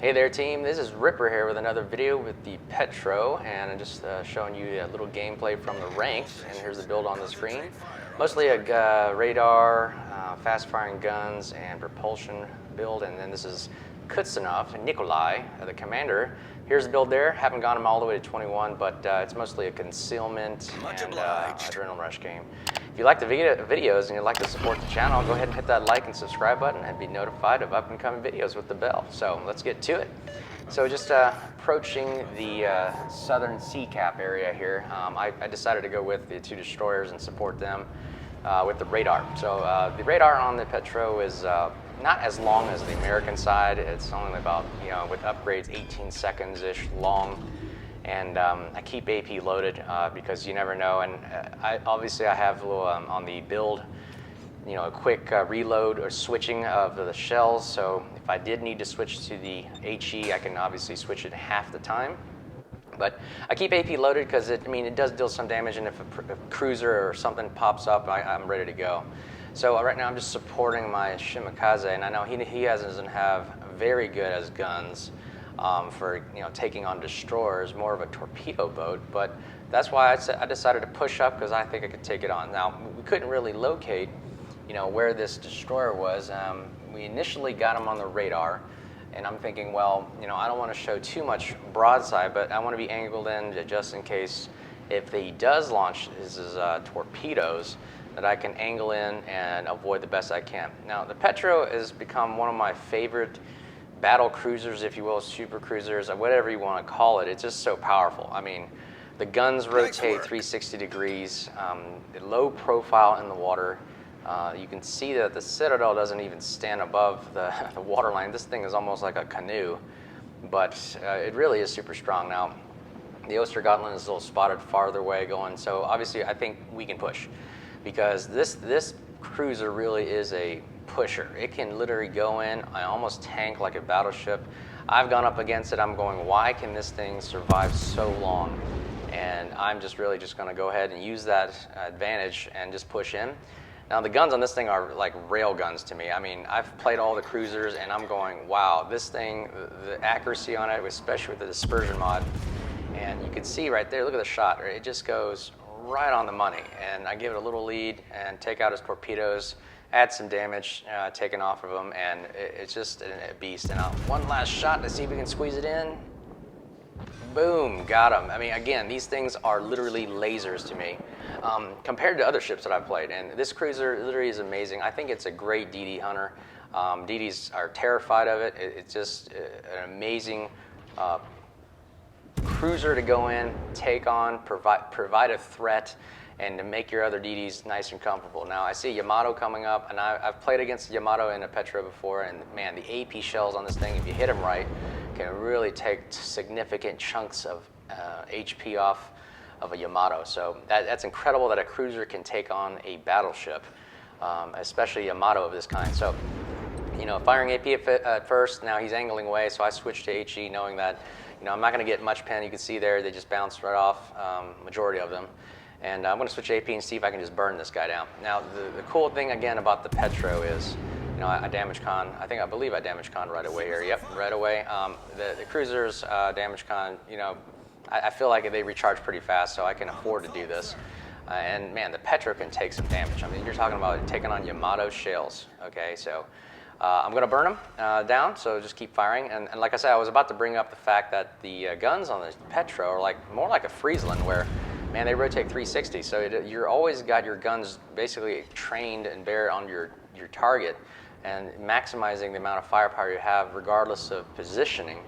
Hey there team, this is Ripper here with another video with the Petro, and I'm just showing you a little gameplay from the ranks, and here's the build on the screen. Mostly a radar, fast firing guns, and propulsion build, and then this is Kutsanov and Nikolai, the commander. Here's the build there. Haven't got him all the way to 21, but it's mostly a concealment and adrenaline rush game. If you like the videos and you'd like to support the channel, go ahead and hit that like and subscribe button and be notified of up-and-coming videos with the bell. So let's get to it. So just approaching the southern sea cap area here, I decided to go with the two destroyers and support them with the radar. So the radar on the Petro is not as long as the American side. It's only about, with upgrades, 18 seconds-ish long. And I keep AP loaded because you never know. And obviously I have a little on the build, a quick reload or switching of the shells. So if I did need to switch to the HE, I can obviously switch it half the time. But I keep AP loaded because it does deal some damage, and if a cruiser or something pops up, I'm ready to go. So right now I'm just supporting my Shimakaze, and I know he doesn't have very good as guns. For taking on destroyers, more of a torpedo boat, but that's why I decided to push up because I think I could take it on. Now we couldn't really locate, where this destroyer was. We initially got him on the radar, and I'm thinking, well, I don't want to show too much broadside, but I want to be angled in just in case if he does launch his torpedoes, that I can angle in and avoid the best I can. Now the Petro has become one of my favorite battle cruisers, if you will, super cruisers, whatever you want to call it. It's just so powerful. The guns rotate 360 degrees, low profile in the water. You can see that the Citadel doesn't even stand above the waterline. This thing is almost like a canoe, but it really is super strong. Now, the Ostergotland is a little spotted farther away going, so obviously I think we can push because this cruiser really is a pusher. It can literally go in and almost tank like a battleship. I've gone up against it. I'm going, why can this thing survive so long? And I'm just really going to go ahead and use that advantage and just push in. Now the guns on this thing are like rail guns to me. I've played all the cruisers and I'm going, wow, this thing, the accuracy on it, especially with the dispersion mod, and you can see right there, look at the shot, right? It just goes right on the money. And I give it a little lead and take out his torpedoes, add some damage taken off of them, and it's just a beast. And one last shot to see if we can squeeze it in. Boom, got him. Again, these things are literally lasers to me compared to other ships that I've played. And this cruiser literally is amazing. I think it's a great DD hunter. DDs are terrified of it. It's just an amazing cruiser to go in, take on, provide a threat, and to make your other DDs nice and comfortable. Now I see Yamato coming up, and I've played against Yamato in a Petro before, and man, the AP shells on this thing, if you hit them right, can really take significant chunks of HP off of a Yamato. So that's incredible that a cruiser can take on a battleship, especially Yamato of this kind. So, firing AP at first, now he's angling away, so I switched to HE knowing that, I'm not going to get much pen. You can see there, they just bounce right off, majority of them. And I'm going to switch AP and see if I can just burn this guy down. Now, the cool thing, again, about the Petro is, I damage con. I believe I damage con right away here. Yep, right away. The cruisers damage con, I feel like they recharge pretty fast, so I can afford to do this. And man, the Petro can take some damage. You're talking about taking on Yamato shells, okay? So I'm going to burn them down, so just keep firing. And like I said, I was about to bring up the fact that the guns on the Petro are more like a Friesland, where man, they rotate 360, so you're always got your guns basically trained and bear on your target, and maximizing the amount of firepower you have regardless of positioning,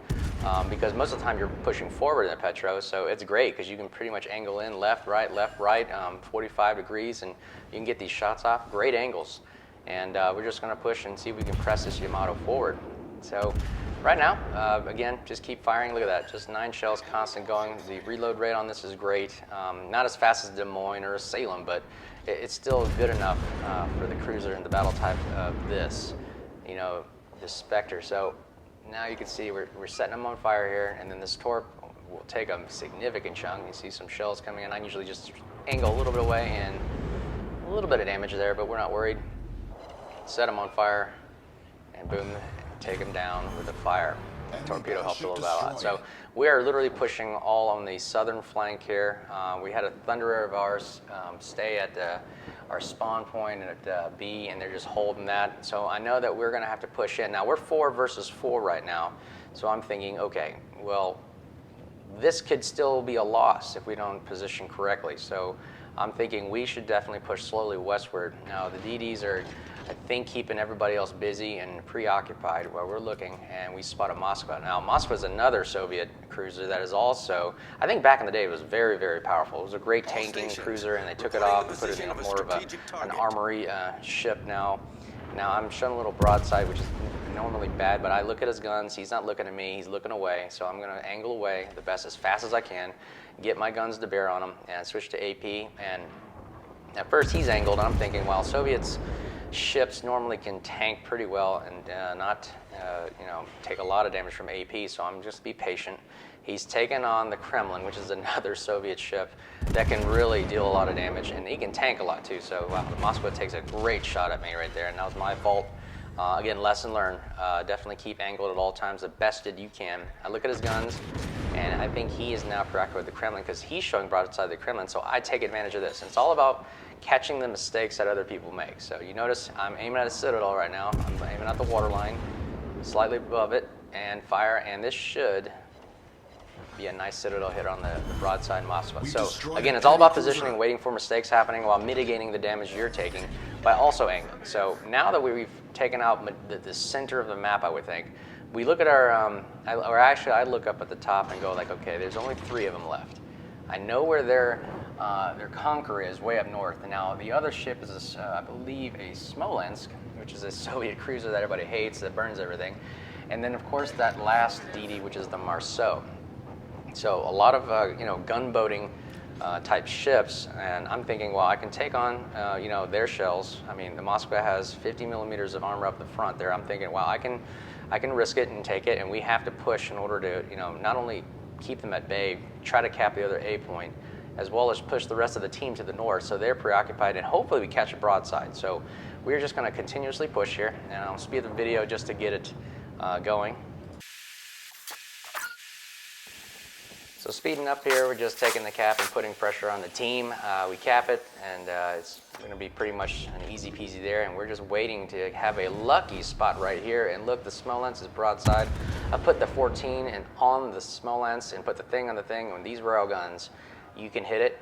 because most of the time you're pushing forward in the Petro, so it's great because you can pretty much angle in left, right, 45 degrees, and you can get these shots off, great angles. And we're just going to push and see if we can press this Yamato forward. So right now, again, just keep firing. Look at that, just 9 shells constant going. The reload rate on this is great. Not as fast as Des Moines or Salem, but it's still good enough for the cruiser and the battle type of this, this Spectre. So now you can see we're setting them on fire here, and then this torp will take a significant chunk. You see some shells coming in. I usually just angle a little bit away and a little bit of damage there, but we're not worried. Set them on fire, and boom, take them down with the fire. torpedo helped a little bit a lot. So we are literally pushing all on the southern flank here. We had a Thunderer of ours stay at our spawn point at B, and they're just holding that. So I know that we're going to have to push in. Now we're 4 versus 4 right now. So I'm thinking, okay, well, this could still be a loss if we don't position correctly. So I'm thinking we should definitely push slowly westward. Now the DDs are, I think, keeping everybody else busy and preoccupied while we're looking, and we spotted Moskva. Now Moskva is another Soviet cruiser that is also, I think back in the day it was very, very powerful. It was a great tanking cruiser, and they took it off and put it in more of an armory ship now. Now I'm showing a little broadside, which is normally bad, but I look at his guns. He's not looking at me. He's looking away. So I'm going to angle away the best as fast as I can, get my guns to bear on him, and switch to AP. And at first he's angled, and I'm thinking, well, Soviets ships normally can tank pretty well and not take a lot of damage from AP. So I'm just be patient. He's taken on the Kremlin, which is another Soviet ship that can really deal a lot of damage, and he can tank a lot too. So the Moskva takes a great shot at me right there, and that was my fault. Again, lesson learned. Definitely keep angled at all times the best that you can. I look at his guns, and I think he is now preoccupied with the Kremlin because he's showing broadside the Kremlin, so I take advantage of this. And it's all about catching the mistakes that other people make. So you notice I'm aiming at a citadel right now. I'm aiming at the waterline, slightly above it, and fire, and this should be a nice citadel hit on the broadside Moskva. So again, it's all about positioning, waiting for mistakes happening while mitigating the damage you're taking by also angling. So now that we've taken out the center of the map, I would think, we look at our, I look up at the top and go like, okay, there's only 3 of them left. I know where their conqueror is, way up north. And now the other ship is, I believe, a Smolensk, which is a Soviet cruiser that everybody hates, that burns everything. And then, of course, that last DD, which is the Marceau. So a lot of gunboating type ships, and I'm thinking, well, I can take on their shells. I mean, the Moskva has 50 millimeters of armor up the front there. I'm thinking, well, I can risk it and take it, and we have to push in order to not only keep them at bay, try to cap the other A point, as well as push the rest of the team to the north, so they're preoccupied, and hopefully we catch a broadside. So we're just going to continuously push here, and I'll speed the video just to get it going. So speeding up here, we're just taking the cap and putting pressure on the team. We cap it, and it's going to be pretty much an easy peasy there, and we're just waiting to have a lucky spot right here. And look, the Smolensk is broadside. I put the 14 on the Smolensk and put the thing on the thing. And these railguns, you can hit it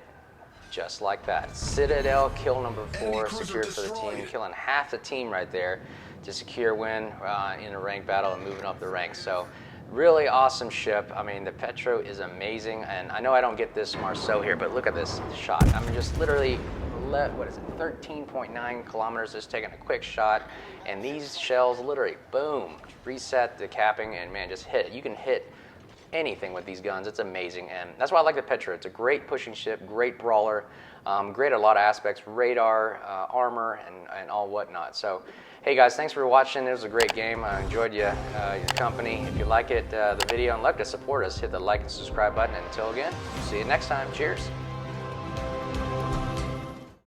just like that. Citadel, kill number 4, secured for the team, killing half the team right there to secure win in a ranked battle and moving up the ranks. So really awesome ship. I mean, the Petro is amazing, and I know I don't get this Marceau here, but look at this shot. I mean, just literally, 13.9 kilometers, just taking a quick shot, and these shells literally, boom, reset the capping, and man, just hit it. You can hit anything with these guns. It's amazing, and that's why I like the Petro. It's a great pushing ship, great brawler, great at a lot of aspects, radar, armor, and all whatnot. So, hey guys, thanks for watching. It was a great game. I enjoyed your company. If you like it, the video, and like to support us, hit the like and subscribe button. Until again, see you next time. Cheers.